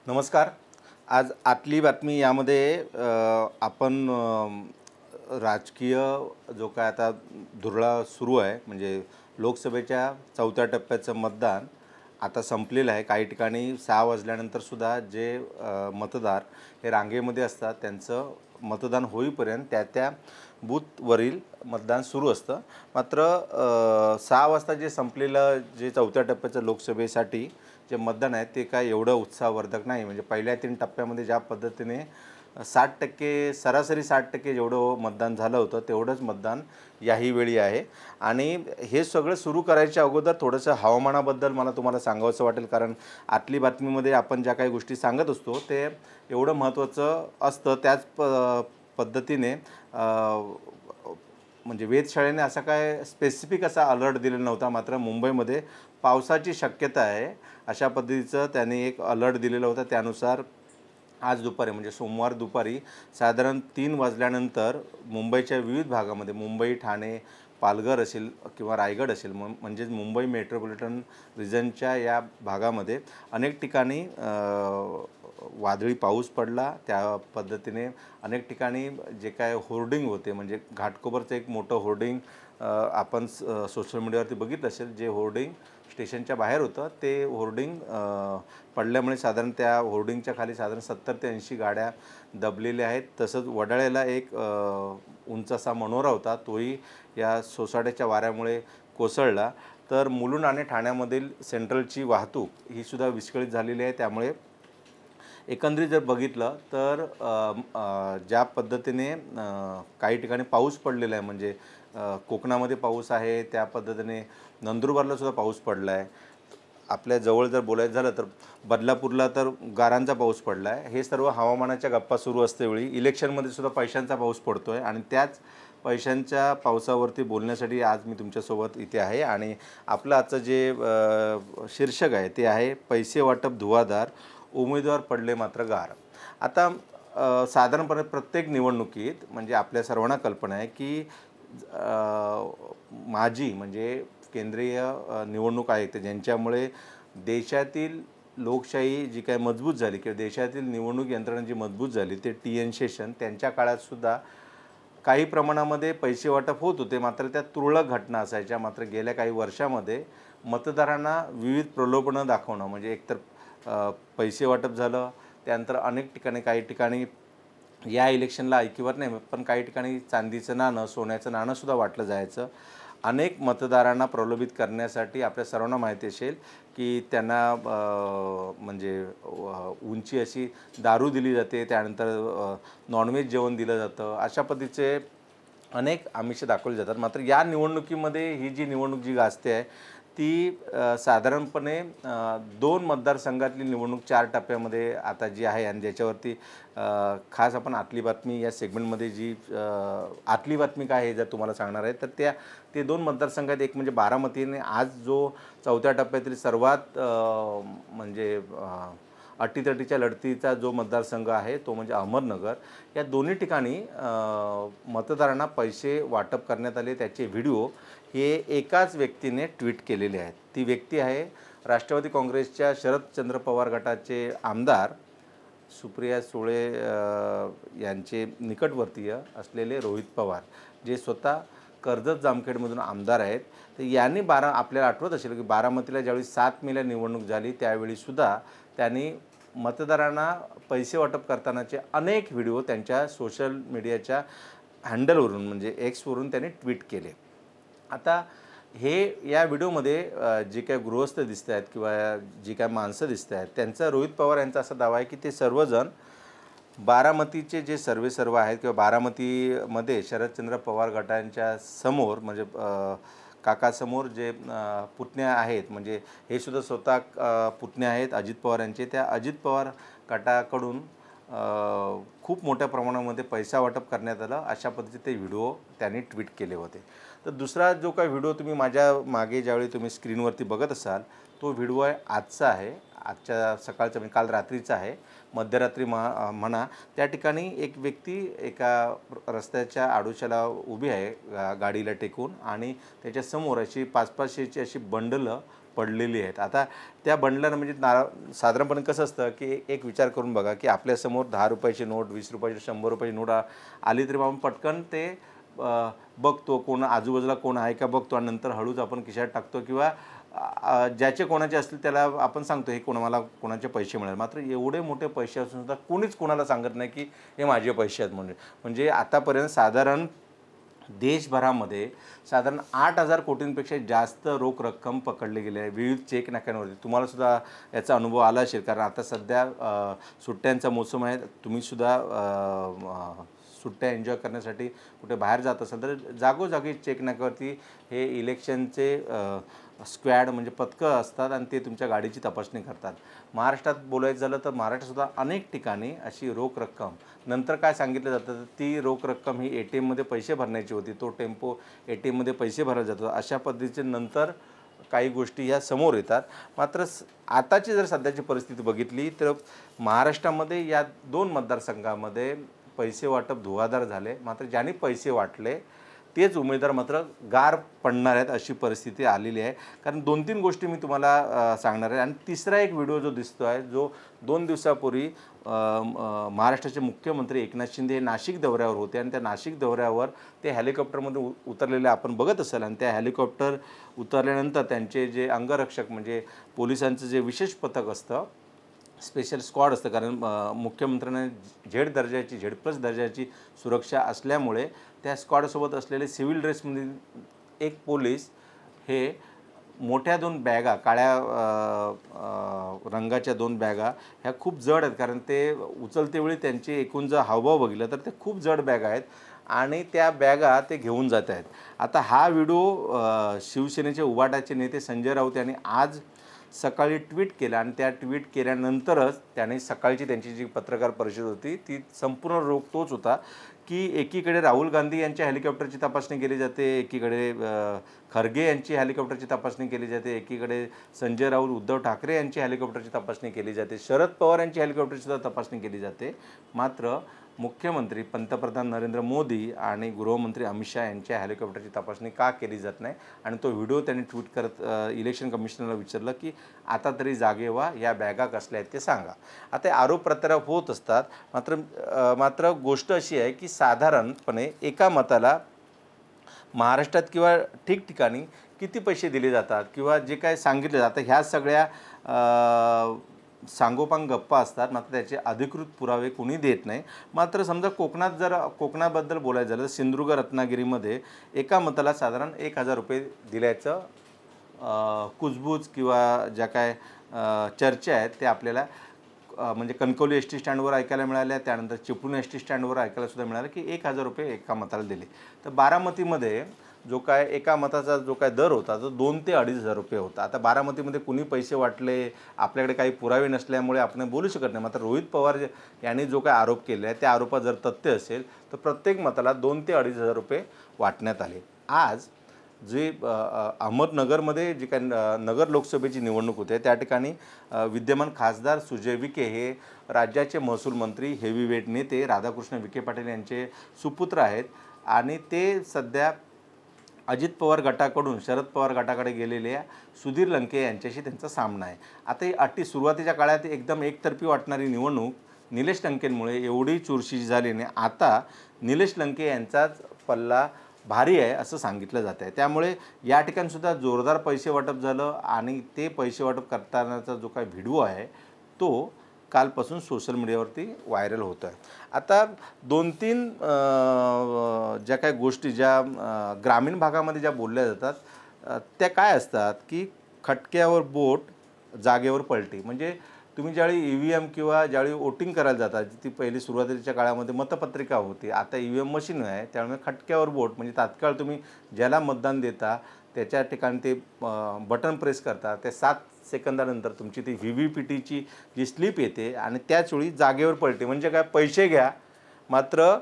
नमस्कार. आज आतली बातमी यामध्ये आपण राजकीय जो काय आता धुरळा सुरू आहे, म्हणजे लोकसभेच्या 4थ्या टप्प्याचं मतदान आता संपलेलं आहे. काही ठिकाणी 6 वाजल्यानंतर सुद्धा जे मतदार हे रांगेमध्ये असतात त्यांचं मतदान होईपर्यंत त्या बूथवरील मतदान सुरू असतं. मात्र 6 वाजता जे संपलेलं जे 4थ्या टप्प्याचं लोकसभेसाठी जे मतदान आहे ते काय एवढं उत्साहवर्धक नाही. म्हणजे पहिल्या 3 टप्प्यामध्ये ज्या पद्धतीने 60% सरासरी 60% जेवढं मतदान झालं होतं तेवढंच मतदान याही वेळी आहे. आणि हे सगळं सुरू करायच्या अगोदर थोडंसं हवामानाबद्दल मला तुम्हाला सांगावंसं वाटेल, कारण आतली बातमीमध्ये आपण ज्या काही गोष्टी सांगत असतो ते एवढं महत्त्वाचं असतं. त्याच पद्धतीने म्हणजे वेधशाळेने असा काय स्पेसिफिक असा अलर्ट दिलेला नव्हता. मात्र मुंबईमध्ये पावसाची शक्यता आहे अशा पद्धतीचं त्यांनी एक अलर्ट दिलेला होता. त्यानुसार आज दुपारी म्हणजे सोमवार दुपारी साधारण 3 वाजल्यानंतर मुंबईच्या विविध भागामध्ये मुंबई, ठाणे, पालघर असेल किंवा रायगड असेल म्हणजेच मुंबई मेट्रोपॉलिटन रिजनच्या या भागामध्ये अनेक ठिकाणी वादळी पाऊस पडला. त्या पद्धतीने अनेक ठिकाणी जे काय होर्डिंग होते, म्हणजे घाटकोपरचं एक मोठं होर्डिंग आपण सोशल मीडियावरती बघितलं असेल, जे होर्डिंग स्टेशनच्या बाहेर होतं ते होर्डिंग पडल्यामुळे साधारण त्या होर्डिंगच्या खाली साधारण 70 ते 80 गाड्या दबलेल्या आहेत. तसंच वडाळ्याला एक उंच असा मनोरा होता, तोही या सोसाट्याच्या वाऱ्यामुळे कोसळला. तर मुलुंड आणि ठाण्यामधील सेंट्रलची वाहतूक ही सुद्धा विस्कळीत झालेली आहे. त्यामुळे एकंदरीत जर बघितलं तर ज्या पद्धतीने काही ठिकाणी पाऊस पडलेला आहे, म्हणजे कोकणामध्ये पाऊस आहे, त्या पद्धतीने नंदुरबारला सुद्धा पाऊस पडला आहे. आपल्या जवळ जर बोलायचं झालं तर बदलापूरला तर गारांचा पाऊस पडला आहे. हे सर्व हवामानाच्या गप्पा सुरू असतेवेळी इलेक्शनमध्ये सुद्धा पैशांचा पाऊस पडतो आहे आणि त्याच पैशांच्या पावसावरती बोलण्यासाठी आज मी तुमच्यासोबत इथे आहे. आणि आपलं आजचं जे शीर्षक आहे ते आहे पैसे वाटप धुवाधार, उमेदवार पडले मात्र गार. आता साधारणपणे प्रत्येक निवडणुकीत म्हणजे आपल्या सर्वांना कल्पना आहे की माजी म्हणजे केंद्रीय निवडणूक आयोग ज्यांच्यामुळे देशातील लोकशाही जी काही मजबूत झाली किंवा देशातील निवडणूक यंत्रणा जी मजबूत झाली ते टी.एन. शेषन त्यांच्या काळातसुद्धा काही प्रमाणामध्ये पैसे वाटप होत होते. मात्र त्या तुरळक घटना असायच्या. मात्र गेल्या काही वर्षामध्ये मतदारांना विविध प्रलोभनं दाखवणं, म्हणजे एकतर पैसे वाटप झालं, त्यानंतर अनेक ठिकाणी काही ठिकाणी या इलेक्शनला ऐकिवात नाही पण काही ठिकाणी चांदीचं नाणं, सोन्याचं नाणंसुद्धा वाटलं जायचं. अनेक मतदारांना प्रलोभित करण्यासाठी आपल्या सर्वांना माहिती असेल की त्यांना म्हणजे उंची अशी दारू दिली जाते, त्यानंतर नॉनव्हेज जेवण दिलं जातं, अशा पद्धतीचे अनेक आमिष दाखवली जातात. मात्र या निवडणुकीमध्ये ही जी निवडणूक जी गाजते आहे ती साधारणपणे 2 मतदारसंघातली निवडणूक 4 टप्प्यामध्ये आता जी आहे आणि ज्याच्यावरती खास आपण आतली बातमी या सेगमेंटमध्ये जी आतली बातमी काय आहे जर तुम्हाला सांगणार आहे तर ते 2 मतदारसंघात एक म्हणजे बारामतीने आज जो 4थ्या टप्प्यातील सर्वात म्हणजे अटीतटीच्या लढतीचा जो मतदारसंघ आहे तो म्हणजे अहमदनगर. या दोन्ही ठिकाणी मतदारांना पैसे वाटप करण्यात आले. त्याचे व्हिडिओ हे एकाच व्यक्तीने ट्विट केलेले आहेत. ती व्यक्ती आहे राष्ट्रवादी काँग्रेसच्या शरदचंद्र पवार गटाचे आमदार सुप्रिया सुळे यांचे निकटवर्तीय असलेले रोहित पवार, जे स्वतः कर्जत जामखेडमधून आमदार आहेत. तर यांनी आपल्याला आठवत असेल की बारामतीला ज्यावेळी 7 मेला निवडणूक झाली त्यावेळीसुद्धा त्यांनी मतदारांना पैसे वाटप करतानाचे अनेक व्हिडिओ त्यांच्या सोशल मीडियाच्या हँडलवरून म्हणजे एक्सवरून त्यांनी ट्विट केले. आता या व्हिडिओमध्ये जे काही गृहस्थ दिसत आहेत किंवा जी काही माणसं दिसत आहेत त्यांचा रोहित पवार यांचा असा दावा आहे की ते सर्वजण बारामतीचे जे सर्व आहेत किंवा बारामतीमध्ये शरदचंद्र पवार गटांच्या समोर म्हणजे काकासमोर जे पुतण्या आहेत, म्हणजे हे सुद्धा स्वतः पुतण्या आहेत अजित पवार यांचे, त्या अजित पवार गटाकडून खूप मोठ्या प्रमाणामध्ये पैसा वाटप करण्यात आलं, अशा पद्धतीचे ते व्हिडिओ त्यांनी ट्विट केले होते. तर दुसरा जो काही व्हिडिओ तुम्ही माझ्या मागे ज्यावेळी तुम्ही स्क्रीनवरती बघत असाल तो व्हिडिओ आहे आजचा आहे, आजच्या सकाळचा म्हणजे काल रात्रीचा आहे, मध्यरात्री म्हणा. त्या ठिकाणी एक व्यक्ती एका रस्त्याच्या आडोशाला उभी आहे गाडीला टेकून आणि त्याच्यासमोर अशी 500-500ची अशी बंडलं पडलेली आहेत. आता त्या बंडलांना म्हणजे साधारणपणे कसं असतं की एक विचार करून बघा की आपल्यासमोर 10 रुपयाची नोट, 20 रुपयाची, 100 रुपयाची नोट आली तरी आपण पटकन ते बघतो, कोण आजूबाजूला कोण आहे का बघतो आणि नंतर हळूच आपण खिशात टाकतो किंवा ज्याचे कोणाचे असतील त्याला आपण सांगतो हे मला कोणाचे पैसे मिळाले. मात्र एवढे मोठे पैसे असून सुद्धा कोणीच कोणाला सांगत नाही की हे माझे पैसे आहेत म्हणून. म्हणजे आतापर्यंत साधारण देशभरामध्ये साधारण 8,000 कोटींपेक्षा जास्त रोख रक्कम पकडली गेली आहे विविध चेक नाक्यांवरती. तुम्हाला सुद्धा याचा अनुभव आला असेल, कारण आता सध्या सुट्ट्यांचा मोसम आहे. तुम्ही सुद्धा सुट्ट्या एन्जॉय करण्यासाठी कुठे बाहेर जात असाल तर जागोजागी चेक नाक्यावरती हे इलेक्शनचे स्क्वॅड म्हणजे पथकं असतात आणि ते तुमच्या गाडीची तपासणी करतात. महाराष्ट्रात बोलायचं झालं तर महाराष्ट्रातसुद्धा अनेक ठिकाणी अशी रोख रक्कम नंतर काय सांगितलं जातं तर ती रोख रक्कम ही ATMमध्ये पैसे भरण्याची होती, तो टेम्पो ATMमध्ये पैसे भरला जातो. अशा पद्धतीचे नंतर काही गोष्टी ह्या समोर येतात. मात्र आताची जर सध्याची परिस्थिती बघितली तर महाराष्ट्रामध्ये या 2 मतदारसंघामध्ये पैसे वाटप धुवाधार झाले. मात्र ज्यांनी पैसे वाटले तेच उमेदवार मात्र गार पडणार आहेत अशी परिस्थिती आलेली आहे. कारण 2-3 गोष्टी मी तुम्हाला सांगणार आहे. आणि तिसरा एक व्हिडिओ जो दिसतो आहे जो 2 दिवसापूर्वी महाराष्ट्राचे मुख्यमंत्री एकनाथ शिंदे हे नाशिक दौऱ्यावर होते आणि त्या नाशिक दौऱ्यावर ते हेलिकॉप्टरमध्ये उतरलेले आपण बघत असाल. आणि त्या हेलिकॉप्टर उतरल्यानंतर त्यांचे जे अंगरक्षक म्हणजे पोलिसांचं जे विशेष पथक असतं, स्पेशल स्क्वॉड असतं, कारण मुख्यमंत्र्यांना Z+ दर्जाची सुरक्षा असल्यामुळे त्या स्क्वॉडसोबत असलेले सिव्हिल ड्रेसमध्ये एक पोलीस हे मोठ्या 2 बॅगा काळ्या रंगाच्या 2 बॅगा ह्या खूप जड आहेत, कारण ते उचलते वेळी त्यांचे एकूण जर हावभाव बघितलं तर ते खूप जड बॅगा आहेत आणि त्या बॅगा ते घेऊन जात आहेत. आता हा व्हिडिओ शिवसेनेचे उभाटाचे नेते संजय राऊत यांनी आज सकाळी ट्विट केला आणि त्या ट्विट केल्यानंतरच त्याने सकाळची त्यांची जी पत्रकार परिषद होती ती संपूर्ण रोख तोच होता की एकीकडे राहुल गांधी यांच्या हेलिकॉप्टरची तपासणी केली जाते, एकीकडे खरगे यांची हेलिकॉप्टरची तपासणी केली जाते, एकीकडे संजय राऊत उद्धव ठाकरे यांची हेलिकॉप्टरची तपासणी केली जाते, शरद पवार यांची हेलिकॉप्टरची सुद्धा तपासणी केली जाते. मात्र मुख्यमंत्री पंतप्रधान नरेंद्र मोदी आणि गृहमंत्री अमित शहा यांच्या हेलिकॉप्टरची तपासणी का केली जात नाही. आणि तो व्हिडिओ त्यांनी ट्विट करत इलेक्शन कमिशनरला विचारलं की आता तरी जागे व्हा, या बॅगा कसल्या आहेत ते सांगा. आता आरोप प्रत्यारोप होत असतात. मात्र गोष्ट अशी आहे की साधारणपणे एका मताला महाराष्ट्रात किंवा ठिकठिकाणी किती पैसे दिले जातात किंवा जे काय सांगितलं जातं ह्या सगळ्या सांगोपांग गप्पा असतात. मात्र त्याचे अधिकृत पुरावे कोणी देत नाही. मात्र समजा कोकणाबद्दल बोलायचं झालं तर सिंधुदुर्ग रत्नागिरीमध्ये एका मताला साधारण 1,000 रुपये दिल्याचं कुजबूज किंवा ज्या काय चर्चा आहेत ते आपल्याला म्हणजे कणकवली एस टी स्टँडवर ऐकायला मिळाल्या. त्यानंतर चिपळूण एस टी स्टँडवर ऐकायला सुद्धा मिळालं की 1,000 रुपये एका मताला दिले. तर बारामतीमध्ये जो काय एका मताचा जो काय दर होता तो 2 ते 2,500 रुपये होता. आता बारामतीमध्ये कुणी पैसे वाटले आपल्याकडे काही पुरावे नसल्यामुळे आपण बोलू शकत नाही. मात्र रोहित पवार यांनी जो काय आरोप केले आहे त्या आरोपात जर तथ्य असेल तर प्रत्येक मताला 2 ते 2,500 रुपये वाटण्यात आले. आज जे अहमदनगरमध्ये जी काही नगर लोकसभेची निवडणूक होते त्या ठिकाणी विद्यमान खासदार सुजय विखे हे राज्याचे महसूल मंत्री हेवीवेट नेते राधाकृष्ण विखे पाटील यांचे सुपुत्र आहेत आणि ते सध्या अजित पवार गटाकडून शरद पवार गटाकडे गेलेल्या सुधीर लंके यांच्याशी त्यांचा सामना आहे. आता ही अटी सुरुवातीच्या काळात एकदम एकतर्फी वाटणारी निवडणूक निलेश लंकेंमुळे एवढी चुरशी झाली नाही. आता निलेश लंके यांचाच पल्ला भारी आहे असं सांगितलं जात आहे. त्यामुळे या ठिकाणीसुद्धा जोरदार पैसे वाटप झालं आणि ते पैसे वाटप करतानाचा जो काही व्हिडिओ आहे तो कालपासून सोशल मीडियावरती व्हायरल होतो आहे. आता 2-3 ज्या काही गोष्टी ज्या ग्रामीण भागामध्ये ज्या बोलल्या जातात त्या काय असतात की खटक्यावर बोट जागेवर पलटी. म्हणजे तुम्ही ज्यावेळी EVM किंवा ज्यावेळी वोटिंग करायला जाता ती पहिली सुरुवातीच्या काळामध्ये मतपत्रिका होती, आता EVM मशीन आहे. त्यामुळे खटक्यावर बोट म्हणजे तात्काळ तुम्ही ज्याला मतदान देता त्याच्या ठिकाणी ते बटन प्रेस करता, त्या 7 सेकंदानंतर तुमची ती VVPTची जी स्लिप येते आणि त्याच वेळी जागेवर पलटी. म्हणजे काय, पैसे घ्या मात्र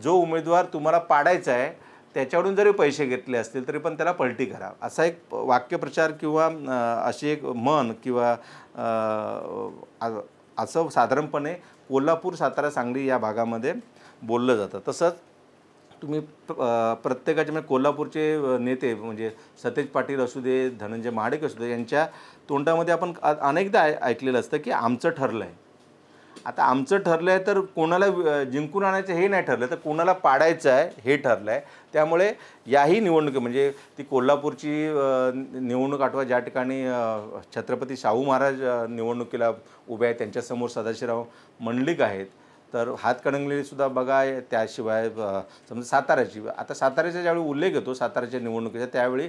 जो उमेदवार तुम्हाला पाडायचा आहे त्याच्याकडून जरी पैसे घेतले असतील तरी पण त्याला पलटी करा, असा एक वाक्यप्रचार किंवा अशी एक म्हण किंवा असं साधारणपणे कोल्हापूर, सातारा, सांगली या भागामध्ये बोललं जातं. तसंच तुम्ही प्रत्येकाचे म्हणजे कोल्हापूरचे नेते म्हणजे सतेज पाटील असू दे, धनंजय महाडिक असू दे, यांच्या तोंडामध्ये आपण अनेकदा ऐकलेलं असतं की आमचं ठरलं आहे. आता आमचं ठरलं आहे तर कोणाला जिंकून आणायचं हे नाही ठरलं, तर कोणाला पाडायचं आहे हे ठरलं आहे. त्यामुळे याही निवडणुकी म्हणजे ती कोल्हापूरची निवडणूक आठवा, ज्या ठिकाणी छत्रपती शाहू महाराज निवडणुकीला उभे आहेत, त्यांच्यासमोर सदाशिवराव मंडलिक आहेत. तर हातकणंगलेसुद्धा बघा. त्याशिवाय समजा साताऱ्याची, आता साताऱ्याचा ज्यावेळी उल्लेख येतो साताऱ्याच्या निवडणुकीचा, त्यावेळी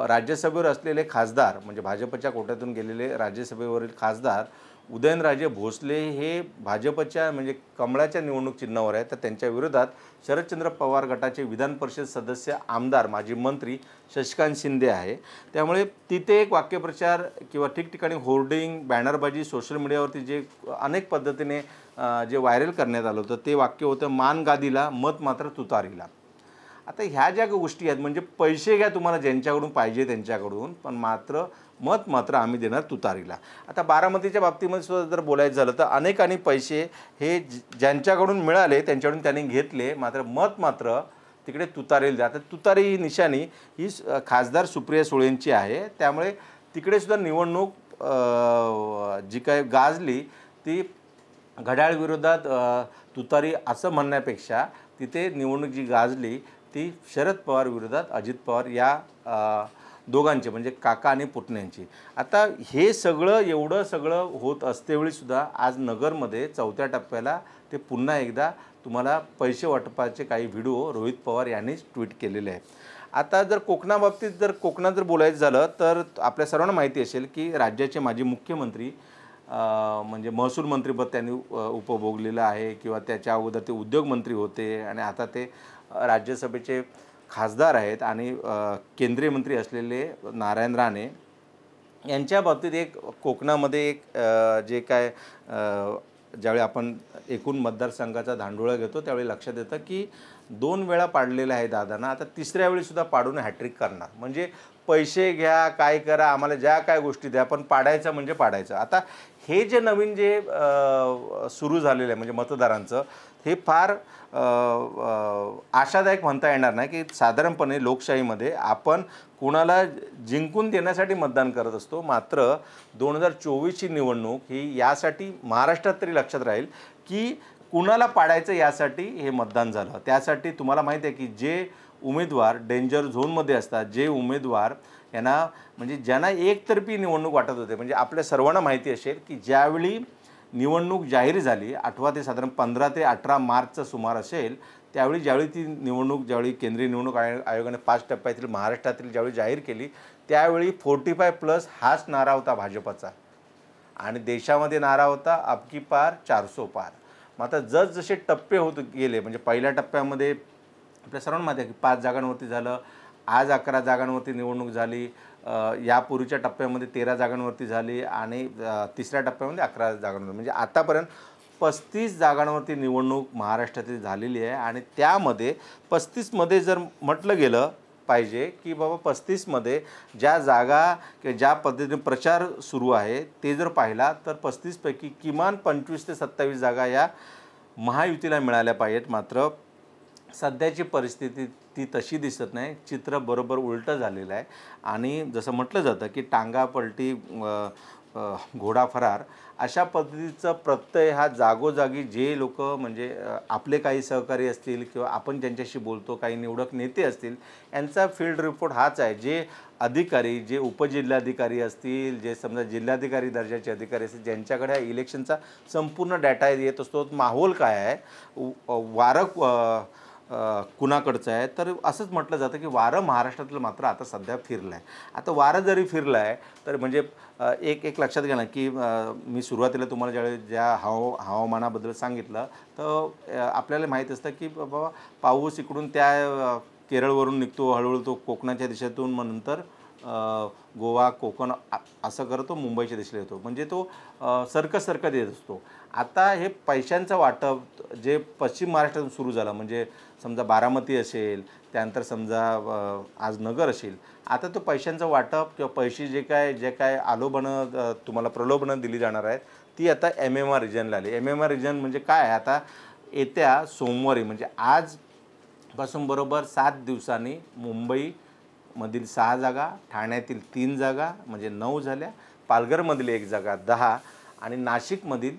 राज्यसभेवर असलेले खासदार म्हणजे भाजपच्या कोट्यातून गेलेले राज्यसभेवरील खासदार उदयनराजे भोसले हे भाजपच्या म्हणजे कमळाच्या निवडणूक चिन्हावर आहे. तर त्यांच्या विरोधात शरदचंद्र पवार गटाचे विधान परिषद सदस्य, आमदार, माजी मंत्री शशिकांत शिंदे आहे. त्यामुळे तिथे एक वाक्यप्रचार किंवा ठिकठिकाणी होर्डिंग, बॅनरबाजी सोशल मीडियावरती जे अनेक पद्धतीने जे व्हायरल करण्यात आलं होतं ते वाक्य होतं, मान गादीला मत मात्र तुतारीला. आता ह्या ज्या गोष्टी आहेत म्हणजे पैसे घ्या तुम्हाला ज्यांच्याकडून पाहिजे त्यांच्याकडून, पण मत मात्र आम्ही देणार तुतारीला. आता बारामतीच्या बाबतीमध्ये सुद्धा जर बोलायचं झालं तर अनेकांनी पैसे हे ज्यांच्याकडून मिळाले त्यांच्याकडून त्यांनी घेतले, मात्र तिकडे तुतारीला द्या. आता तुतारी ही निशाणी ही खासदार सुप्रिया सुळेंची आहे. त्यामुळे तिकडे सुद्धा निवडणूक जी काय गाजली ती घड्याळ विरोधात तुतारी असं म्हणण्यापेक्षा तिथे निवडणूक जी गाजली ती शरद पवार विरोधात अजित पवार या दोघांचे म्हणजे काका आणि पुतण्यांची. आता हे सगळं एवढं सगळं होत असतेवेळीसुद्धा आज नगरमध्ये 4थ्या टप्प्याला ते पुन्हा एकदा तुम्हाला पैसे वाटपाचे काही व्हिडिओ रोहित पवार यांनीच ट्विट केलेले आहेत. आता जर कोकणाबाबतीत जर बोलायचं झालं तर आपल्या सर्वांना माहिती असेल की राज्याचे माजी मुख्यमंत्री म्हणजे महसूल मंत्रीपद त्यांनी उपभोगलेलं आहे किंवा त्याच्या अगोदर ते उद्योगमंत्री होते आणि आता ते राज्यसभेचे खासदार आहेत आणि केंद्रीय मंत्री असलेले नारायण राणे यांच्या बाबतीत एक कोकणामध्ये एक जे काय ज्यावेळी आपण एकूण मतदारसंघाचा धांडोळा घेतो त्यावेळी लक्षात येतं की 2 वेळा पाडलेलं आहे दादांना. आता तिसऱ्या वेळीसुद्धा पाडून हॅट्रिक करणार. म्हणजे पैसे घ्या, काय करा, आम्हाला ज्या काय गोष्टी द्या, पण पाडायचं म्हणजे पाडायचं. आता हे जे नवीन जे सुरू झालेलं आहे म्हणजे मतदारांचं हे फार आशादायक म्हणता येणार नाही की साधारणपणे लोकशाहीमध्ये आपण कुणाला जिंकून देण्यासाठी मतदान करत असतो. मात्र 2024ची निवडणूक ही यासाठी महाराष्ट्रात तरी लक्षात राहील की कुणाला पाडायचं यासाठी हे मतदान झालं. त्यासाठी तुम्हाला माहिती आहे की जे उमेदवार डेंजर झोनमध्ये असतात, जे उमेदवार यांना म्हणजे ज्यांना एकतर्फी निवडणूक वाटत होते, म्हणजे आपल्या सर्वांना माहिती असेल की ज्यावेळी निवडणूक जाहीर झाली 8 ते साधारण 15 ते 18 मार्चचा सुमार असेल, ज्यावेळी ती निवडणूक केंद्रीय निवडणूक आयोगाने 5 टप्प्यातील महाराष्ट्रातील ज्यावेळी जाहीर केली त्यावेळी 45+ हाच नारा होता भाजपचा आणि देशामध्ये नारा होता अब की पार 400 पार. मात्र जसजसे टप्पे होत गेले म्हणजे पहिल्या टप्प्यामध्ये आपल्या सर्वांना माहिती आहे की 5 जागांवरती झालं, आज 11 जागांवरती निवडणूक झाली, यापूर्वीच्या टप्प्यामध्ये 13 जागांवरती झाली आणि तिसऱ्या टप्प्यामध्ये 11 जागांवर म्हणजे आतापर्यंत 35 जागांवरती निवडणूक महाराष्ट्रातील झालेली आहे. आणि त्यामध्ये 35मध्ये जर म्हटलं गेलं पाहिजे की बाबा 35मध्ये ज्या जागा किंवा ज्या पद्धतीने प्रचार सुरू आहे ते जर पाहिला तर 35पैकी किमान 25 ते 27 जागा या महायुतीला मिळाल्या पाहिजेत. मात्र सध्याची परिस्थिती ती तशी दिसत नाही. चित्र बरोबर उलटं झालेलं आहे आणि जसं म्हटलं जातं की टांगा पलटी घोडा फरार अशा पद्धतीचा प्रत्यय हा जागोजागी जे लोक म्हणजे आपले काही सहकारी असतील किंवा आपण ज्यांच्याशी बोलतो काही निवडक नेते असतील यांचा फील्ड रिपोर्ट हाच आहे. जे अधिकारी जे उपजिल्हाधिकारी असतील, जे समजा जिल्हाधिकारी दर्जाचे अधिकारी असतील, ज्यांच्याकडे हा इलेक्शनचा संपूर्ण डाटा येत असतो, माहोल काय आहे, वारं कुणाकडचं आहे, तर असंच म्हटलं जातं की वारं महाराष्ट्रातलं मात्र आता सध्या फिरलं आहे. आता वारं जरी फिरलं आहे तर म्हणजे एक लक्षात घ्या ना की मी सुरुवातीला तुम्हाला ज्या हवामानाबद्दल सांगितलं तर आपल्याला माहीत असतं की बाबा पाऊस इकडून त्या केरळवरून निघतो, हळूहळू तो कोकणाच्या दिशेतून, मग नंतर गोवा कोकण असं करतो मुंबईच्या दिशेला येतो, म्हणजे तो सरकत येत असतो. आता हे पैशांचं वाटप जे पश्चिम महाराष्ट्रातून सुरू झालं म्हणजे समजा बारामती असेल, त्यानंतर समजा आज नगर असेल, आता तो पैशांचं वाटप किंवा पैसे जे काय आलोबनं तुम्हाला प्रलोभनं दिली जाणार आहेत ती आता MMR रिजनला आली. MMR रिजन म्हणजे काय, आता येत्या सोमवारी म्हणजे आज पासून बरोबर 7 दिवसांनी मुंबईमधील 6 जागा, ठाण्यातील 3 जागा म्हणजे 9 झाल्या, पालघरमधील 1 जागा 10 आणि नाशिकमधील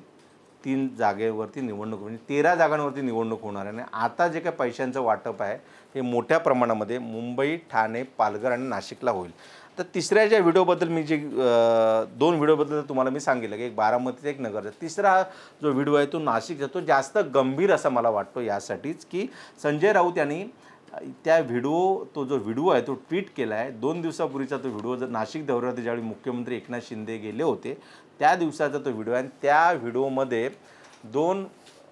3 जागेवरती निवडणूक म्हणजे 13 जागांवरती निवडणूक होणार आहे. आणि आता जे काही पैशांचं वाटप आहे हे मोठ्या प्रमाणामध्ये मुंबई, ठाणे, पालघर आणि नाशिकला होईल. तर तिसऱ्या ज्या व्हिडिओबद्दल मी जे 2 व्हिडिओबद्दल तुम्हाला मी सांगितलं की एक बारामतीचा एक नगरचा. तिसरा जो व्हिडिओ आहे तो नाशिकचा, तो जास्त गंभीर असा मला वाटतो यासाठीच की संजय राऊत यांनी त्या तो जो व्हिडिओ आहे तो ट्विट केला आहे. 2 दिवसापूर्वीचा तो व्हिडिओ, जर नाशिक दौऱ्यावरती ज्यावेळी मुख्यमंत्री एकनाथ शिंदे गेले होते त्या दिवसाचा तो व्हिडिओ आहे. आणि त्या व्हिडिओमध्ये 2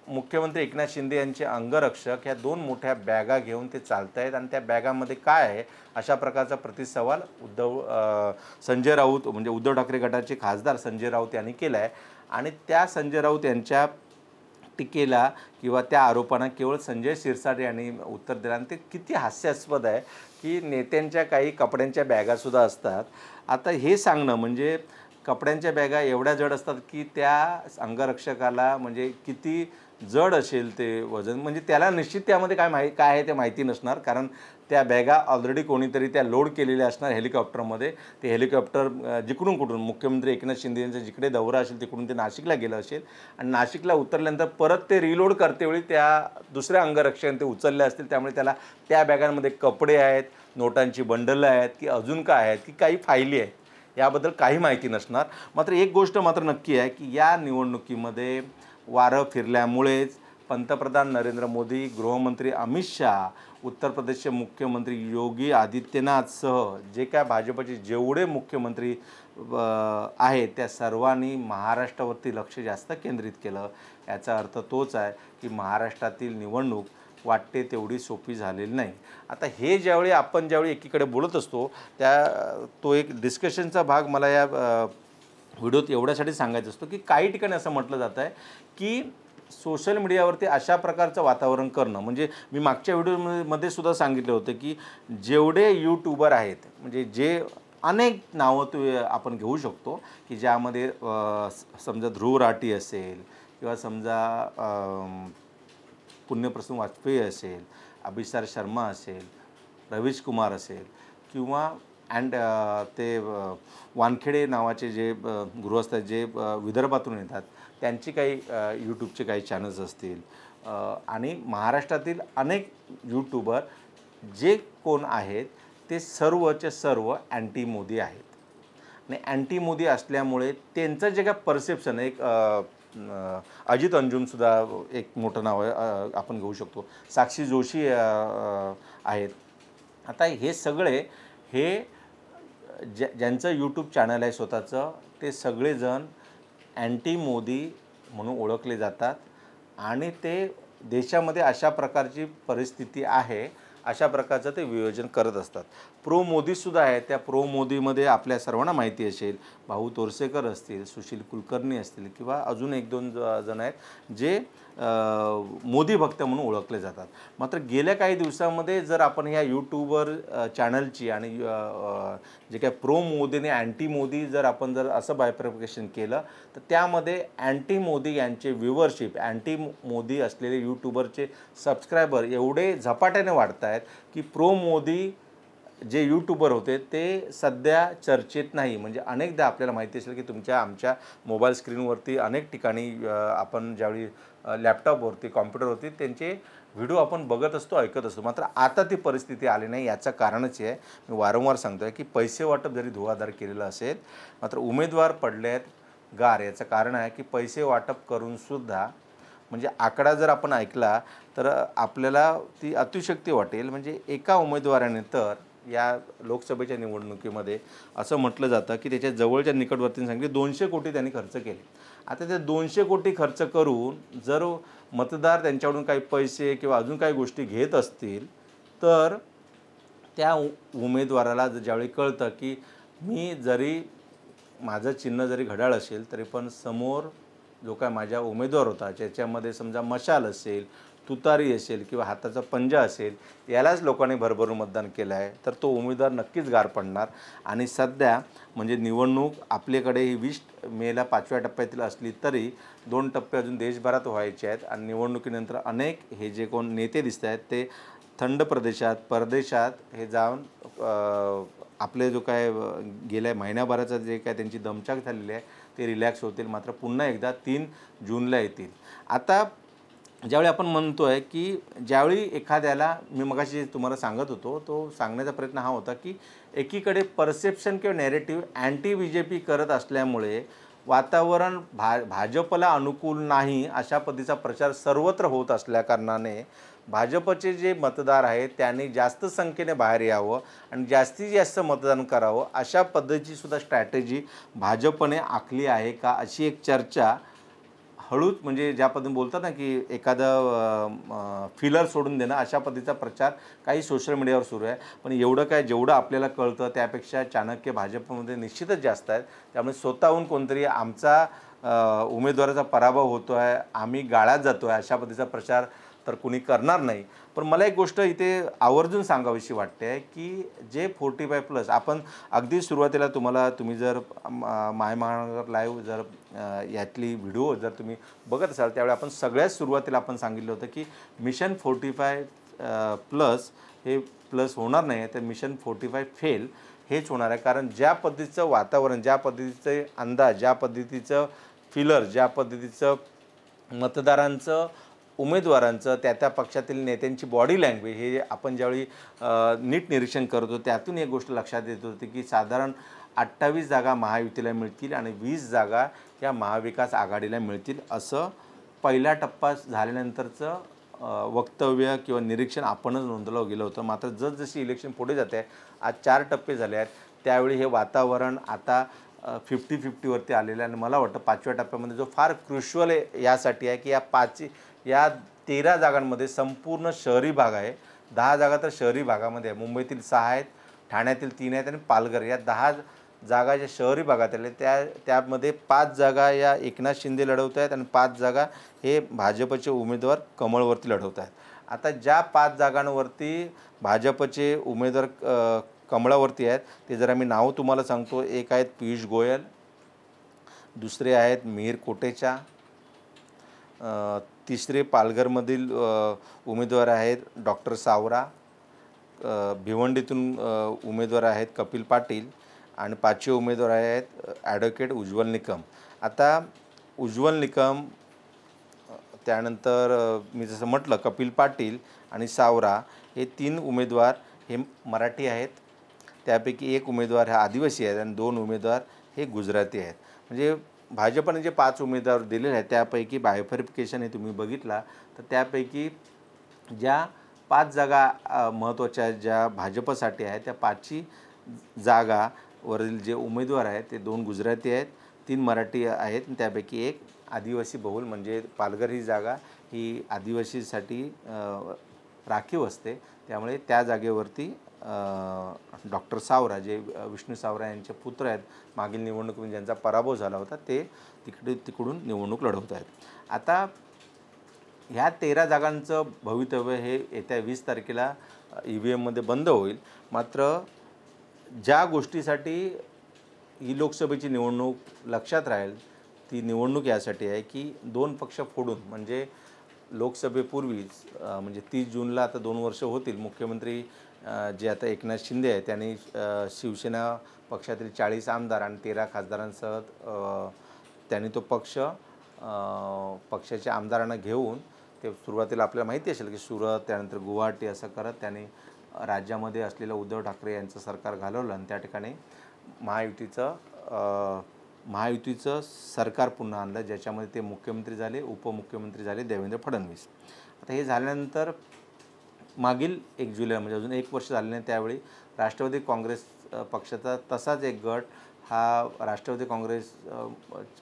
मुख्यमंत्री एकनाथ शिंदे यांचे अंगरक्षक ह्या 2 मोठ्या बॅगा घेऊन ते चालत आहेत आणि त्या बॅगामध्ये काय आहे अशा प्रकारचा प्रतिसवाल संजय राऊत म्हणजे उद्धव ठाकरे गटाचे खासदार संजय राऊत यांनी केला आहे. आणि त्या संजय राऊत यांच्या टीकेला किंवा त्या आरोपांना केवळ संजय शिरसाट यांनी उत्तर दिलं. आणि ते किती हास्यास्पद आहे की नेत्यांच्या काही कपड्यांच्या बॅगासुद्धा असतात. आता हे सांगणं म्हणजे कपड्यांच्या बॅगा एवढ्या जड असतात की त्या अंगरक्षकाला म्हणजे किती जड असेल ते वजन, म्हणजे त्याला निश्चित त्यामध्ये काय आहे ते माहिती नसणार. कारण त्या बॅगा ऑलरेडी कोणीतरी त्या लोड केलेल्या असणार हेलिकॉप्टरमध्ये. ते हेलिकॉप्टर जिकडून कुठून मुख्यमंत्री एकनाथ शिंदे यांचा जिकडे दौरा असेल तिकडून ते नाशिकला गेलं असेल आणि नाशिकला उतरल्यानंतर परत ते रिलोड करतेवेळी त्या दुसऱ्या अंगरक्षकाने ते उचलले असतील. त्यामुळे त्याला त्या बॅगांमध्ये कपडे आहेत, नोटांची बंडलं आहेत की अजून काय आहेत की काही फायली आहेत याबद्दल काही माहिती नसणार. मात्र एक गोष्ट मात्र नक्की आहे की या निवडणुकीमध्ये वारं फिरल्यामुळेच पंतप्रधान नरेंद्र मोदी, गृहमंत्री अमित शहा, उत्तर प्रदेशचे मुख्यमंत्री योगी आदित्यनाथसह जे काय भाजपचे जेवढे मुख्यमंत्री आहेत त्या सर्वांनी महाराष्ट्रावरती लक्ष जास्त केंद्रित केलं. याचा अर्थ तोच आहे की महाराष्ट्रातील निवडणूक वाटते तेवढी सोपी झालेली नाही. आता हे ज्यावेळी एकीकडे बोलत असतो तो एक डिस्कशनचा भाग मला या व्हिडिओत एवढ्यासाठी सांगायचं असतो की काही ठिकाणी असं म्हटलं जातं आहे की सोशल मीडियावरती अशा प्रकारचं वातावरण करणं, म्हणजे मी मागच्या व्हिडिओमध्ये सुद्धा सांगितलं होतं की जेवढे यूट्यूबर आहेत म्हणजे जे अनेक नावं आपण घेऊ शकतो की ज्यामध्ये समजा ध्रुव राठी असेल किंवा समजा पुण्यप्रसून वाजपेयी असेल, अभिसार शर्मा असेल, रवीश कुमार असेल किंवा ते वानखेडे नावाचे जे गृहस्थ आहेत जे विदर्भातून येतात त्यांची काही यूट्यूबचे काही चॅनल्स असतील आणि महाराष्ट्रातील अनेक यूट्यूबर जे कोण आहेत ते सर्वचे सर्व अँटी मोदी आहेत. आणि अँटी मोदी असल्यामुळे त्यांचं जे काय परसेप्शन एक अजित अंजुमसुद्धा एक मोठं नाव आहे आपण घेऊ शकतो, साक्षी जोशी आहेत. आता हे सगळे ज्यांचं यूट्यूब चॅनल आहे स्वतःचं ते सगळेजण अँटी मोदी म्हणून ओळखले जातात आणि ते देशामध्ये अशा प्रकारची परिस्थिती आहे अशा प्रकारचं ते वियोजन करत असतात. प्रो मोदीसुद्धा आहे. त्या प्रो मोदीमध्ये आपल्या सर्वांना माहिती असेल भाऊ तोरसेकर असतील, सुशील कुलकर्णी असतील किंवा अजून 1-2 जण आहेत जे मोदी भक्त म्हणून ओळखले जातात. मात्र गेल्या काही दिवसांमध्ये जर आपण ह्या यूट्यूबर चॅनलची आणि जे काय प्रो मोदी आणि अँटी मोदी जर असं बायफर्केशन केलं तर त्यामध्ये अँटी मोदी यांचे व्ह्यूवरशिप, अँटी मोदी असलेले यूट्यूबरचे सबस्क्रायबर एवढे झपाट्याने वाढत आहेत की प्रो मोदी जे यूट्यूबर होते ते सध्या चर्चेत नाही. म्हणजे अनेकदा आपल्याला माहिती असेल की आमच्या मोबाईल स्क्रीनवरती अनेक ठिकाणी आपण ज्यावेळी लॅपटॉपवरती, कॉम्प्युटरवरती त्यांचे व्हिडिओ आपण बघत असतो, ऐकत असतो. मात्र आता ती परिस्थिती आली नाही. याचं कारणच आहे, मी वारंवार सांगतो आहे की पैसे वाटप जरी धुवाधार केलेलं असेल मात्र उमेदवार पडले आहेत गार. याचं कारण आहे की पैसे वाटप करूनसुद्धा म्हणजे आकडा जर आपण ऐकला तर आपल्याला ती अतिशयोक्ती वाटेल. म्हणजे एका उमेदवाराने तर या लोकसभेच्या निवडणुकीमध्ये असं म्हटलं जातं की त्याच्या जवळच्या निकटवर्तींनी सांगितले 200 कोटी त्यांनी खर्च केले. आता ते 200 कोटी खर्च करून जर मतदार त्यांच्याकडून काही पैसे किंवा अजून काही गोष्टी घेत असतील तर त्या उमेदवाराला ज्यावेळी कळतं की मी जरी माझं चिन्ह जरी घड्याळ असेल तरी पण समोर जो काय माझ्या उमेदवार होता ज्याच्यामध्ये समजा मशाल असेल, तुतारी असेल किंवा हाताचा पंजा असेल यालाच लोकांनी भरभरून मतदान केलं आहे तर तो उमेदवार नक्कीच गार पडणार. आणि सध्या म्हणजे निवडणूक आपल्याकडे ही 20 मेला 5व्या टप्प्यातील असली तरी 2 टप्पे अजून देशभरात व्हायचे आहेत आणि निवडणुकीनंतर अनेक हे जे कोण नेते दिसत आहेत ते थंड प्रदेशात परदेशात हे जाऊन आपले जो काय गेल्या महिन्याभराचा जे काय त्यांची दमछाक झालेली आहे ते रिलॅक्स होतील, मात्र पुन्हा एकदा 3 जूनला येतील. आता ज्यावेळी आपण म्हणतो आहे की ज्यावेळी एखाद्याला, मी मगाशी तुम्हाला सांगत होतो, तो सांगण्याचा प्रयत्न हा होता की एकीकडे परसेप्शन किंवा नॅरेटिव्ह अँटी BJP करत असल्यामुळे वातावरण भाजपला अनुकूल नाही अशा पद्धतीचा प्रचार सर्वत्र होत असल्याकारणाने भाजपचे जे मतदार आहेत त्यांनी जास्त संख्येने बाहेर यावं आणि जास्तीत जास्त मतदान करावं अशा पद्धतीची सुद्धा स्ट्रॅटेजी भाजपने आखली आहे का, अशी एक चर्चा हळूच, म्हणजे ज्या पद्धतीने बोलतात ना की एखादं फिलर सोडून देणं, अशा पद्धतीचा प्रचार काही सोशल मीडियावर सुरू आहे. पण एवढं काय, जेवढं आपल्याला कळतं त्यापेक्षा चाणक्य भाजपमध्ये निश्चितच जास्त आहेत. त्यामुळे स्वतःहून कोणतरी आमचा उमेदवाराचा पराभव होतो आहे, आम्ही गाळ्यात जातो आहे, अशा पद्धतीचा प्रचार तर कुणी करणार नाही. पण मला एक गोष्ट इथे आवर्जून सांगावीशी वाटते की जे 45+ आपण अगदी सुरुवातीला तुम्ही जर माय महानगर लाईव्ह जर यातली व्हिडिओ जर तुम्ही बघत असाल त्यावेळी आपण सगळ्यात सुरुवातीला आपण सांगितलं होतं की मिशन 45+ हे प्लस होणार नाही, तर मिशन 45 फेल हेच होणार आहे. कारण ज्या पद्धतीचं वातावरण, ज्या पद्धतीचे अंदाज, ज्या पद्धतीचं फिलर, ज्या पद्धतीचं मतदारांचं, उमेदवारांचं, त्या पक्षातील नेत्यांची बॉडी लँग्वेज, हे आपण ज्यावेळी नीट निरीक्षण करतो त्यातून एक गोष्ट लक्षात येत होती की साधारण 28 जागा महायुतीला मिळतील आणि 20 जागा या महाविकास आघाडीला मिळतील, असं पहिला टप्पा झाल्यानंतरचं वक्तव्य किंवा निरीक्षण आपणच नोंदवलं गेलं होतं. मात्र जसजशी इलेक्शन पुढे जाते, आज 4 टप्पे झाले आहेत, त्यावेळी हे वातावरण आता 50-50वरती आलेलं आहे. आणि मला वाटतं 5व्या टप्प्यामध्ये जो फार क्रुशियल यासाठी आहे की या 13 जागांमध्ये संपूर्ण शहरी भाग आहे. 10 जागा तर शहरी भागामध्ये आहे, मुंबईतील 6 आहेत, ठाण्यातील 3 आहेत आणि पालघर, या 10 जागा ज्या शहरी भागात आल्या त्यामध्ये 5 जागा या एकनाथ शिंदे लढवत आहेत आणि 5 जागा हे भाजपचे उमेदवार कमळवरती लढवत आहेत. आता ज्या 5 जागांवरती भाजपचे उमेदवार कमळावरती आहेत ते जरा मी नाव तुम्हाला सांगतो. एक आहेत पियुष गोयल, दुसरे आहेत मिहीर कोटेचा, तिसरे पालघरमधील उमेदवार आहेत डॉक्टर सावरा, भिवंडीतून उमेदवार आहेत कपिल पाटील आणि 5वे उमेदवार आहेत ॲडव्होकेट उज्ज्वल निकम. आता उज्ज्वल निकम, त्यानंतर मी जसं म्हटलं कपिल पाटील आणि सावरा, हे 3 उमेदवार हे मराठी आहेत. त्यापैकी एक उमेदवार हा आदिवासी आहेत आणि 2 उमेदवार हे गुजराती आहेत. म्हणजे भाजपने जे 5 उमेदवार दिलेले आहेत त्यापैकी बायफरिफिकेशन हे तुम्ही बघितला तर त्यापैकी ज्या 5 जागा महत्त्वाच्या ज्या भाजपसाठी आहेत त्या 5ही जागावरील जे उमेदवार आहेत ते 2 गुजराती आहेत, 3 मराठी आहेत, त्यापैकी एक आदिवासी बहुल, म्हणजे पालघर ही जागा ही आदिवासीसाठी राखीव असते. त्यामुळे त्या जागेवरती डॉक्टर सावरा, जे विष्णू सावरा यांचे पुत्र आहेत, मागील निवडणुकीमध्ये ज्यांचा पराभव झाला होता, ते तिकडून निवडणूक लढवत आहेत. आता ह्या 13 जागांचं भवितव्य हे येत्या 20 तारखेला EVMमध्ये बंद होईल. मात्र ज्या गोष्टीसाठी ही लोकसभेची निवडणूक लक्षात राहील ती निवडणूक यासाठी आहे की 2 पक्ष फोडून, म्हणजे लोकसभेपूर्वीच म्हणजे 30 जूनला आता 2 वर्ष होतील, मुख्यमंत्री जे आता एकनाथ शिंदे आहेत त्यांनी शिवसेना पक्षातील 40 आमदार आणि 13 खासदारांसह त्यांनी तो पक्षाच्या आमदारांना घेऊन ते सुरुवातीला आपल्याला माहिती असेल की सुरत, त्यानंतर गुवाहाटी असं करत त्यांनी राज्यामध्ये असलेलं उद्धव ठाकरे यांचं सरकार घालवलं आणि त्या ठिकाणी महायुतीचं सरकार पुन्हा आणलं, ज्याच्यामध्ये ते मुख्यमंत्री झाले, उपमुख्यमंत्री झाले देवेंद्र फडणवीस. आता हे झाल्यानंतर मागील 1 जुलै म्हणजे अजून 1 वर्ष झाले नाही, त्यावेळी राष्ट्रवादी काँग्रेस पक्षाचा तसाच एक गट हा राष्ट्रवादी काँग्रेस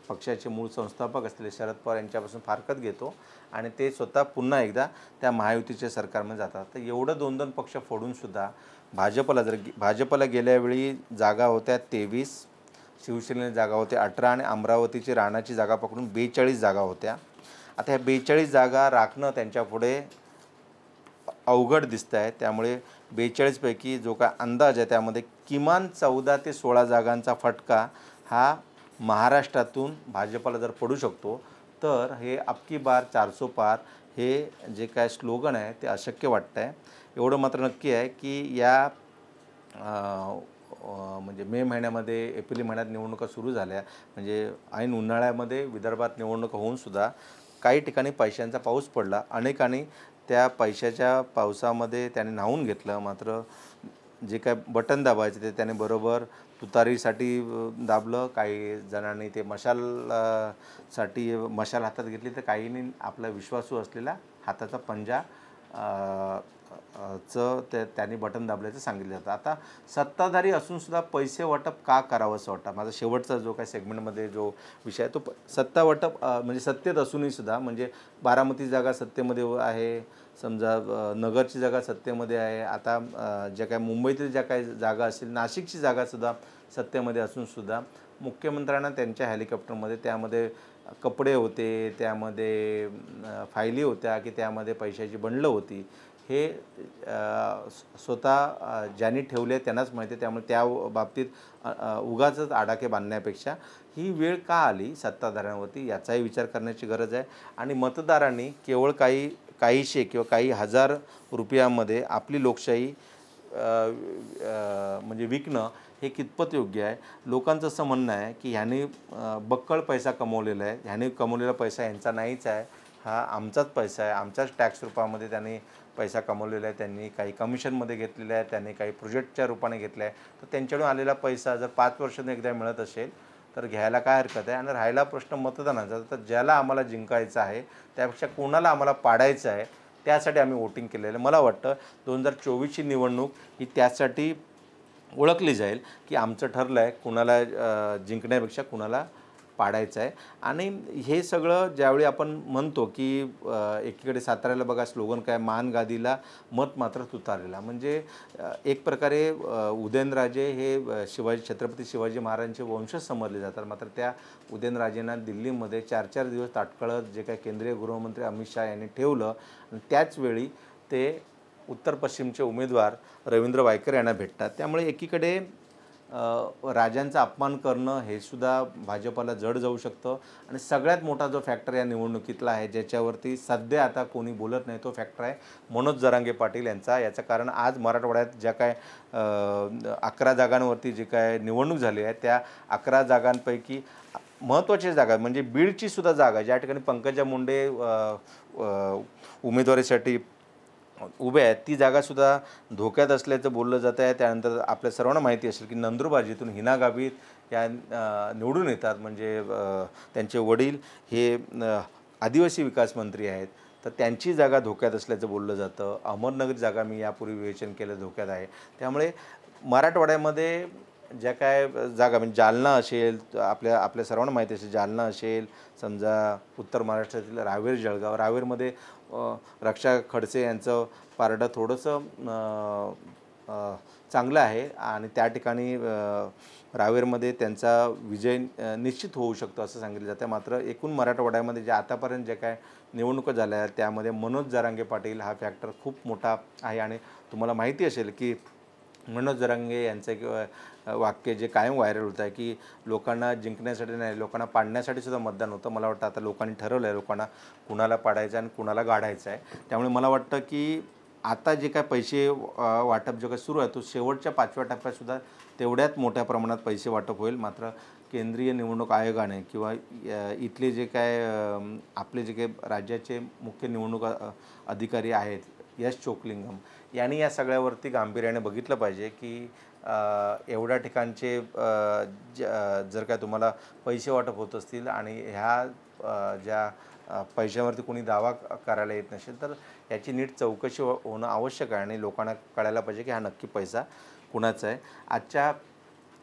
पक्षाचे मूळ संस्थापक असलेले शरद पवार यांच्यापासून फारकत घेतो आणि ते स्वतः पुन्हा एकदा त्या महायुतीच्या सरकारमध्ये जातात. तर एवढं 2-2 पक्ष फोडूनसुद्धा भाजपला गेल्यावेळी जागा होत्या 23, शिवसेनेला जागा होत्या 18 आणि अमरावतीची राणाची जागा पकडून 42 जागा होत्या. आता ह्या 42 जागा राखणं त्यांच्यापुढे अवघड दिसत आहे. त्यामुळे 42 पैकी जो काय अंदाज आहे त्यामध्ये किमान 14 ते 16 जागांचा फटका हा महाराष्ट्रातून भाजपला जर पडू शकतो तर हे अबकी बार 400 पार हे जे काय स्लोगन आहे ते अशक्य वाटतं आहे. एवढं मात्र नक्की आहे की या म्हणजे मे महिन्यामध्ये एप्रिल महिन्यात निवडणुका सुरू झाल्या, म्हणजे ऐन उन्हाळ्यामध्ये विदर्भात निवडणुका होऊनसुद्धा काही ठिकाणी पैशांचा पाऊस पडला. अनेकांनी त्या पैशाच्या पावसामध्ये त्याने न्हावून घेतलं. मात्र जे काय बटन दाबायचे ते त्याने बरोबर तुतारीसाठी दाबलं. काही जणांनी ते साठी मशाल हातात घेतली, तर काहींनी आपला विश्वासू असलेला हाताचा पंजा त्यांनी बटन दाबल्याचं सांगितलं जातं. आता सत्ताधारी असूनसुद्धा पैसे वाटप का करावं असं वाटतं. माझा शेवटचा जो काही सेगमेंटमध्ये जो विषय आहे तो सत्ता वाटप म्हणजे सत्तेत असूनही सुद्धा, म्हणजे बारामती जागा सत्तेमध्ये आहे, समजा नगरची जागा सत्तेमध्ये आहे, आता ज्या काय मुंबईतील ज्या काही जागा असतील, नाशिकची जागासुद्धा सत्तेमध्ये असूनसुद्धा मुख्यमंत्र्यांना त्यांच्या हेलिकॉप्टरमध्ये त्यामध्ये कपडे होते, त्यामध्ये फायली होत्या की त्यामध्ये पैशाची बंडलं होती, हे स्वतः ज्यांनी ठेवले त्यांनाच माहिती आहे. त्यामुळे त्या बाबतीत उगाचच आडाखे बांधण्यापेक्षा ही वेळ का आली सत्ताधाऱ्यांवरती याचाही विचार करण्याची गरज आहे. आणि मतदारांनी केवळ काहीशे किंवा काही हजार रुपयामध्ये आपली लोकशाही म्हणजे विकणं हे कितपत योग्य आहे. लोकांचं असं म्हणणं आहे की ह्याने बक्कळ पैसा कमवलेला आहे, ह्याने कमवलेला पैसा यांचा नाहीच आहे, हा आमचाच पैसा आहे, आमच्याच टॅक्स रूपामध्ये त्यांनी पैसा कमवलेला आहे, त्यांनी काही कमिशनमध्ये घेतलेला आहे, त्यांनी काही प्रोजेक्टच्या रूपाने घेतला आहे. तर त्यांच्याकडून आलेला पैसा जर 5 वर्षांनी एकदा मिळत असेल तर घ्यायला काय हरकत आहे. आणि राहिला प्रश्न मतदानाचा, तर ज्याला आम्हाला जिंकायचं आहे त्यापेक्षा कोणाला आम्हाला पाडायचं आहे त्यासाठी आम्ही वोटिंग केलेलं आहे. मला वाटतं 2024ची निवडणूक ही त्यासाठी ओळखली जाईल की आमचं ठरलं आहे कुणाला जिंकण्यापेक्षा कुणाला पाडायचं आहे. आणि हे सगळं ज्यावेळी आपण म्हणतो की एकीकडे साताऱ्याला बघा स्लोगन काय, मान गादीला मत मात्र तुतारीला, म्हणजे एक प्रकारे उदयनराजे हे छत्रपती शिवाजी महाराजांचे वंशज समजले जातात. मात्र त्या उदयनराजेंना दिल्लीमध्ये 4-4 दिवस ताटकळत जे काही केंद्रीय गृहमंत्री अमित शहा यांनी ठेवलं, आणि त्याचवेळी ते उत्तर पश्चिमचे उमेदवार रवींद्र वायकर यांना भेटतात. त्यामुळे एकीकडे राजांचा अपमान करणं हे सुद्धा भाजपला जड जाऊ शकतं. आणि सगळ्यात मोठा जो फॅक्टर या निवडणुकीतला आहे, ज्याच्यावरती सध्या आता कोणी बोलत नाही, तो फॅक्टर आहे मनोज जरांगे पाटील यांचा. याचं कारण आज मराठवाड्यात ज्या काय 11 जागांवरती जी काय निवडणूक झाली आहे, त्या 11 जागांपैकी महत्त्वाची जागा म्हणजे बीडची सुद्धा जागा, ज्या ठिकाणी पंकजा मुंडे उमेदवारीसाठी उभे आहेत, ती जागासुद्धा धोक्यात असल्याचं बोललं जातं आहे. त्यानंतर आपल्या सर्वांना माहिती असेल की नंदुरबार जिथून हिना गावित या निवडून येतात, म्हणजे त्यांचे वडील हे आदिवासी विकास मंत्री आहेत, तर त्यांची जागा धोक्यात असल्याचं बोललं जातं. अहमदनगर जागा मी यापूर्वी विवेचन केलं धोक्यात आहे. त्यामुळे मराठवाड्यामध्ये ज्या काय जागा म्हणजे जालना असेल, आपल्या सर्वांना माहिती असेल जालना असेल, समजा उत्तर महाराष्ट्रातील रावेर, जळगाव, रावेरमध्ये रक्षा खडसे यांचं पारडं थोडंसं चांगलं आहे आणि त्या ठिकाणी रावेरमध्ये त्यांचा विजय निश्चित होऊ शकतो असं सांगितलं जातं. मात्र एकूण मराठवाड्यामध्ये जे आतापर्यंत जे काय निवडणुका झाल्या आहेत त्यामध्ये मनोज जरांगे पाटील हा फॅक्टर खूप मोठा आहे. आणि तुम्हाला माहिती असेल की मनोज जरांगे यांचं एक वाक्य जे कायम व्हायरल होतं आहे की लोकांना जिंकण्यासाठी नाही, लोकांना पाडण्यासाठी सुद्धा मतदान होतं. मला वाटतं आता लोकांनी ठरवलं आहे लोकांना कुणाला पाडायचं आणि कुणाला गाडायचं आहे. त्यामुळे मला वाटतं की आता जे काय पैसे वाटप जे काय सुरू आहे तो शेवटच्या 5व्या टप्प्यातसुद्धा तेवढ्यात मोठ्या प्रमाणात पैसे वाटप होईल. मात्र केंद्रीय निवडणूक आयोगाने किंवा इथले जे काय आपले जे काही राज्याचे मुख्य निवडणूक अधिकारी आहेत यश चोकलिंगम यांनी या सगळ्यावरती गांभीर्याने बघितलं पाहिजे की एवढ्या ठिकाणचे जर काय तुम्हाला पैसे वाटप होत असतील आणि ह्या ज्या पैशावरती कोणी दावा करायला येत नसेल तर याची नीट चौकशी होणं आवश्यक आहे आणि लोकांना कळायला पाहिजे की हा नक्की पैसा कुणाचा आहे. आजच्या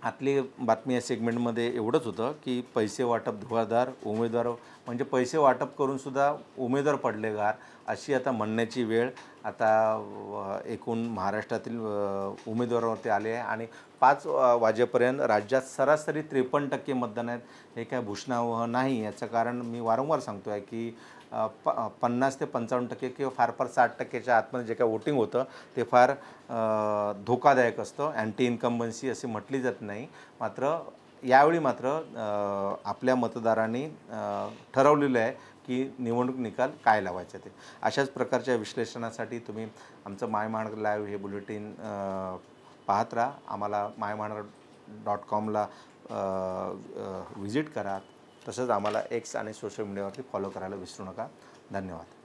आतली बातमी या सेगमेंटमध्ये एवढंच होतं की पैसे वाटप धुवाधार, उमेदवार म्हणजे पैसे वाटप करूनसुद्धा उमेदवार पडले गार, अशी आता म्हणण्याची वेळ आता एकूण महाराष्ट्रातील उमेदवारावरती आले आहे. आणि 5 वाजेपर्यंत राज्यात सरासरी 53% मतदान आहेत. हे काय भूषणावह नाही. याचं कारण मी वारंवार सांगतो आहे की 50 ते 55% किंवा फार 60%च्या आतमध्ये जे काय वोटिंग होतं ते फार धोकादायक असतं. अँटी इन्कम्बन्सी अशी म्हटली जात नाही. मात्र यावेळी मात्र आपल्या मतदारांनी ठरवलेलं आहे की निवडणूक निकाल काय लावायचे ते. अशाच प्रकारच्या विश्लेषणासाठी तुम्ही आमचं माय महानगर लाईव्ह हे बुलेटिन पाहत राहा. आम्हाला mymahangar.com व्हिजिट करा. तसंच आम्हाला एक्स आणि सोशल मीडियावरती फॉलो करायला विसरू नका. धन्यवाद.